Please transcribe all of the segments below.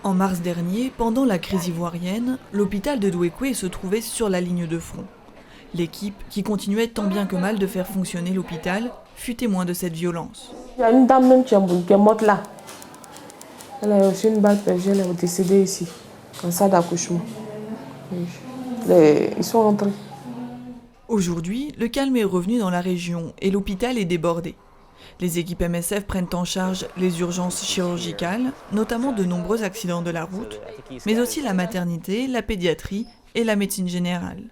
En mars dernier, pendant la crise ivoirienne, l'hôpital de Douékoué se trouvait sur la ligne de front. L'équipe, qui continuait tant bien que mal de faire fonctionner l'hôpital, fut témoin de cette violence. Il y a une dame même qui est morte là. Elle a reçu une balle perdue, elle est décédée ici, en salle d'accouchement. Ils sont rentrés. Aujourd'hui, le calme est revenu dans la région et l'hôpital est débordé. Les équipes MSF prennent en charge les urgences chirurgicales, notamment de nombreux accidents de la route, mais aussi la maternité, la pédiatrie et la médecine générale.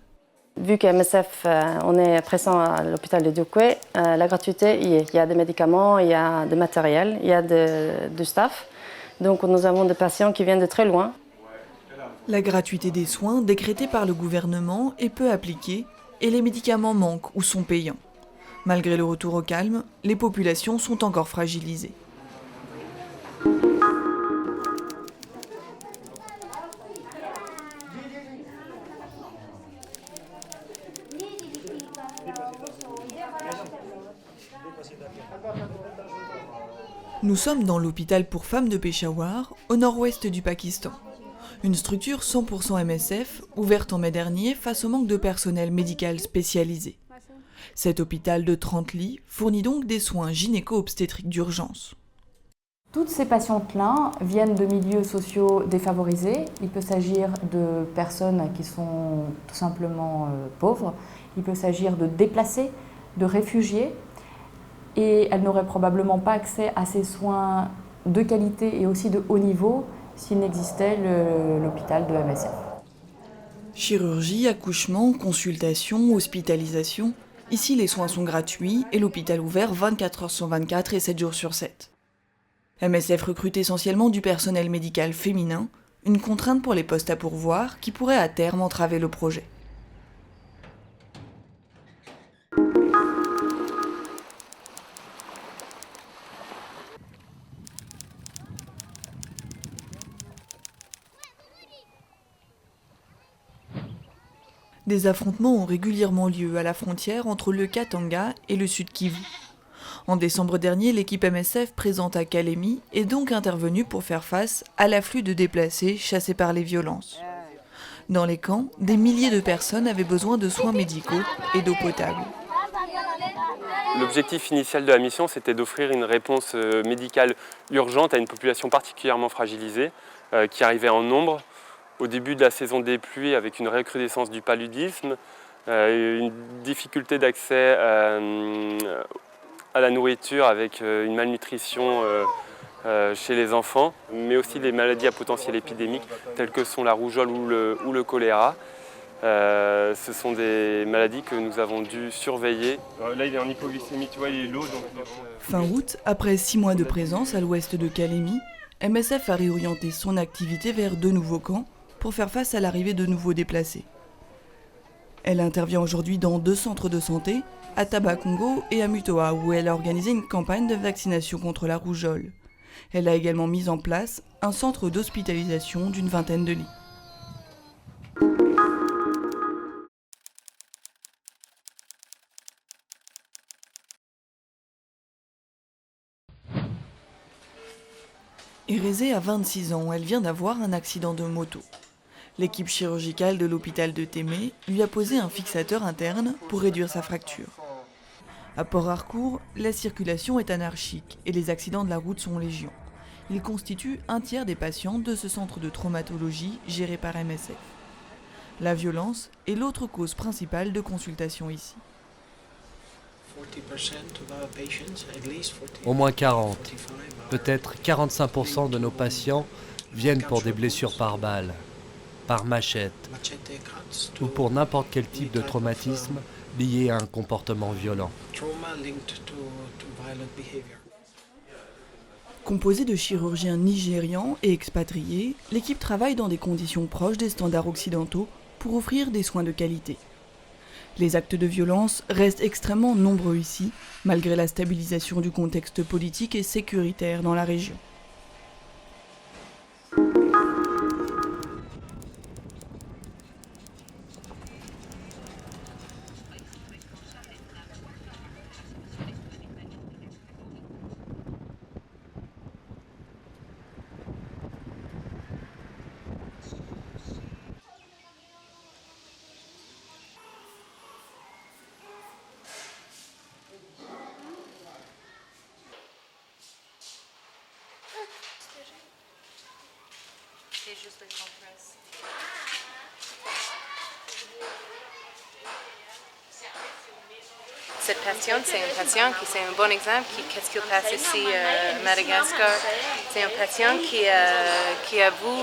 Vu qu'à MSF, on est présent à l'hôpital de Douékoué, la gratuité y est. Il y a des médicaments, il y a du matériel, il y a du staff. Donc nous avons des patients qui viennent de très loin. La gratuité des soins décrétée par le gouvernement est peu appliquée et les médicaments manquent ou sont payants. Malgré le retour au calme, les populations sont encore fragilisées. Nous sommes dans l'hôpital pour femmes de Peshawar, au nord-ouest du Pakistan. Une structure 100% MSF, ouverte en mai dernier face au manque de personnel médical spécialisé. Cet hôpital de 30 lits fournit donc des soins gynéco-obstétriques d'urgence. Toutes ces patientes-là viennent de milieux sociaux défavorisés. Il peut s'agir de personnes qui sont tout simplement pauvres. Il peut s'agir de déplacés, de réfugiés. Et elles n'auraient probablement pas accès à ces soins de qualité et aussi de haut niveau s'il n'existait l'hôpital de MSF. Chirurgie, accouchement, consultation, hospitalisation. Ici, les soins sont gratuits et l'hôpital ouvert 24 heures sur 24 et 7 jours sur 7. MSF recrute essentiellement du personnel médical féminin, une contrainte pour les postes à pourvoir qui pourrait à terme entraver le projet. Des affrontements ont régulièrement lieu à la frontière entre le Katanga et le Sud Kivu. En décembre dernier, l'équipe MSF présente à Kalemi est donc intervenue pour faire face à l'afflux de déplacés chassés par les violences. Dans les camps, des milliers de personnes avaient besoin de soins médicaux et d'eau potable. L'objectif initial de la mission, c'était d'offrir une réponse médicale urgente à une population particulièrement fragilisée qui arrivait en nombre. Au début de la saison des pluies, avec une recrudescence du paludisme, une difficulté d'accès à la nourriture avec une malnutrition chez les enfants, mais aussi des maladies à potentiel épidémique telles que sont la rougeole ou le choléra. Ce sont des maladies que nous avons dû surveiller. Là, il est en hypoglycémie, tu vois, il est lourd. Fin août, après 6 mois de présence à l'ouest de Kalemi, MSF a réorienté son activité vers 2 nouveaux camps pour faire face à l'arrivée de nouveaux déplacés. Elle intervient aujourd'hui dans 2 centres de santé, à Tabakongo et à Mutoa, où elle a organisé une campagne de vaccination contre la rougeole. Elle a également mis en place un centre d'hospitalisation d'une 20aine de lits. Érézée a 26 ans, elle vient d'avoir un accident de moto. L'équipe chirurgicale de l'hôpital de Témé lui a posé un fixateur interne pour réduire sa fracture. À Port-Harcourt, la circulation est anarchique et les accidents de la route sont légion. Ils constituent un tiers des patients de ce centre de traumatologie géré par MSF. La violence est l'autre cause principale de consultation ici. Au moins 40, peut-être 45% de nos patients viennent pour des blessures par balle, par machette ou pour n'importe quel type de traumatisme lié à un comportement violent. Composée de chirurgiens nigérians et expatriés, l'équipe travaille dans des conditions proches des standards occidentaux pour offrir des soins de qualité. Les actes de violence restent extrêmement nombreux ici, malgré la stabilisation du contexte politique et sécuritaire dans la région. C'est juste les compresses. Cette patiente, c'est un patient qui c'est un bon exemple qui qu'est-ce qu'il passe ici à Madagascar. C'est un patient qui a vu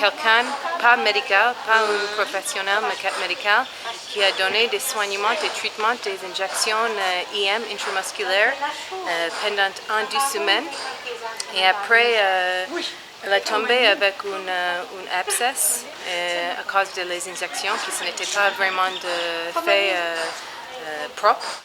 quelqu'un, pas médical, pas un professionnel médical, qui a donné des soignements, des traitements, des injections IM intramusculaires pendant 2 semaines. Et après, elle est tombée avec un abscess à cause de les injections, qui ce n'était pas vraiment de fait propre.